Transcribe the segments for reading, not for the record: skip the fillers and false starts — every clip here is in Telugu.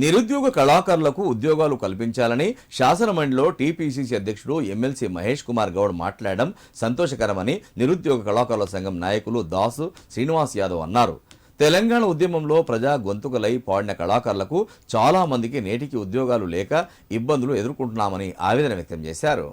నిరుద్యోగ కళాకారులకు ఉద్యోగాలు కల్పించాలని శాసనమండలిలో టీపీసీసీ అధ్యక్షుడు ఎమ్మెల్సీ మహేష్ కుమార్ గౌడ్ మాట్లాడడం సంతోషకరమని నిరుద్యోగ కళాకారుల సంఘం నాయకులు దాసు శ్రీనివాస్ యాదవ్ అన్నారు. తెలంగాణ ఉద్యమంలో ప్రజా గొంతుకలై పాడిన కళాకారులకు చాలా మందికి నేటికి ఉద్యోగాలు లేక ఇబ్బందులు ఎదుర్కొంటున్నామని ఆవేదన వ్యక్తం చేశారు.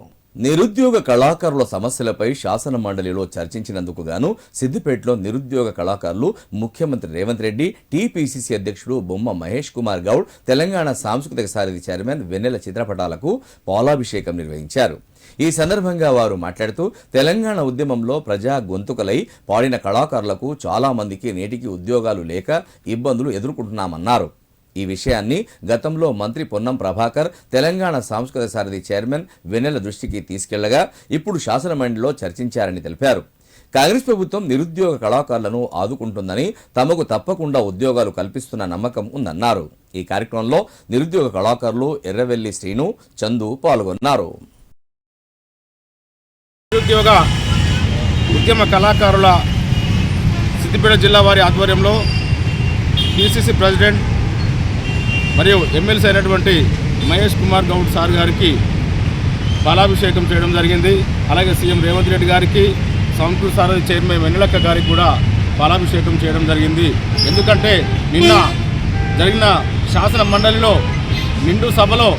నిరుద్యోగ కళాకారుల సమస్యలపై శాసన మండలిలో చర్చించినందుకు గాను సిద్దిపేటలో నిరుద్యోగ కళాకారులు ముఖ్యమంత్రి రేవంత్ రెడ్డి, టీపీసీసీ అధ్యక్షుడు బొమ్మ మహేష్ కుమార్ గౌడ్, తెలంగాణ సాంస్కృతిక సారథి చైర్మన్ వెన్నెల చిత్రపటాలకు పాలాభిషేకం నిర్వహించారు. ఈ సందర్భంగా వారు మాట్లాడుతూ తెలంగాణ ఉద్యమంలో ప్రజా గొంతుకలై పాడిన కళాకారులకు చాలా మందికి నేటికి ఉద్యోగాలు లేక ఇబ్బందులు ఎదుర్కొంటున్నామన్నారు. ఈ విషయాన్ని గతంలో మంత్రి పొన్నం ప్రభాకర్, తెలంగాణ సాంస్కృతిక సారథి చైర్మన్ వెన్నెల దృష్టికి తీసుకెళ్లగా ఇప్పుడు శాసనమండలిలో చర్చించారని తెలిపారు. కాంగ్రెస్ ప్రభుత్వం నిరుద్యోగ కళాకారులను ఆదుకుంటుందని, తమకు తప్పకుండా ఉద్యోగాలు కల్పిస్తున్న నమ్మకం ఉందన్నారు. ఈ కార్యక్రమంలో నిరుద్యోగ కళాకారులు ఎర్రవెల్లి శ్రీను, చందు పాల్గొన్నారు. నిరుద్యోగ ఉద్యమ కళాకారుల సిద్దిపేట జిల్లా వారి ఆధ్వర్యంలో పిసిసి ప్రెసిడెంట్ మరియు ఎమ్మెల్సీ అయినటువంటి మహేష్ కుమార్ గౌడ్ సార్ గారికి పాలాభిషేకం చేయడం జరిగింది. అలాగే సీఎం రేవంత్ రెడ్డి గారికి, సాంస్కృతిక సారథి చైర్మన్ వెన్నెలక్క గారికి కూడా పాలాభిషేకం చేయడం జరిగింది. ఎందుకంటే నిన్న జరిగిన శాసన మండలిలో నిండు సభలో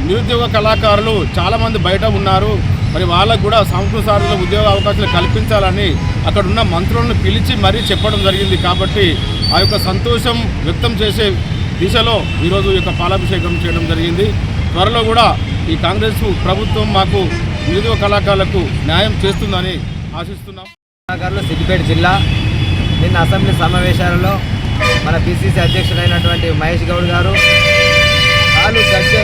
నిరుద్యోగ కళాకారులు చాలామంది బయట ఉన్నారు. మరి వాళ్ళకు కూడా సాంస్కృతిక సారథుల ఉద్యోగ అవకాశాలు కల్పించాలని అక్కడ ఉన్న మంత్రులను పిలిచి మరీ చెప్పడం జరిగింది. కాబట్టి ఆ యొక్క సంతోషం వ్యక్తం చేసే దిశలో ఈరోజు ఈ యొక్క పాలాభిషేకం చేయడం జరిగింది. త్వరలో కూడా ఈ కాంగ్రెస్ ప్రభుత్వం మాకు నిరుద్యోగ కళాకారులకు న్యాయం చేస్తుందని ఆశిస్తున్నాం. కళాకారులు సిద్దిపేట జిల్లా నిన్న అసెంబ్లీ సమావేశాలలో మన పిసిసి అధ్యక్షుడైనటువంటి మహేష్ గౌడ్ గారు వాళ్ళు కట్టి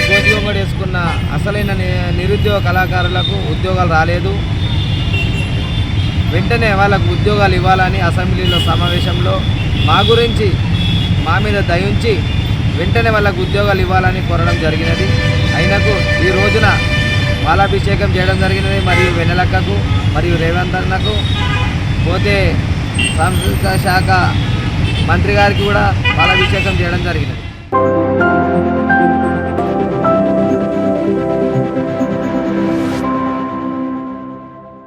గోచిగొంగడి వేసుకున్న అసలైన నిరుద్యోగ కళాకారులకు ఉద్యోగాలు రాలేదు, వెంటనే వాళ్ళకు ఉద్యోగాలు ఇవ్వాలని అసెంబ్లీలో సమావేశంలో మా మీద దయించి వెంటనే వాళ్ళకు ఉద్యోగాలు ఇవ్వాలని కోరడం జరిగినది. అయినకు ఈ రోజున పాలాభిషేకం చేయడం జరిగినది. మరియు వెన్నెలక్కకు మరియు రేవంత్ అన్నకు, పోతే సాంస్కృతిక శాఖ మంత్రి గారికి కూడా పాలాభిషేకం చేయడం జరిగినది.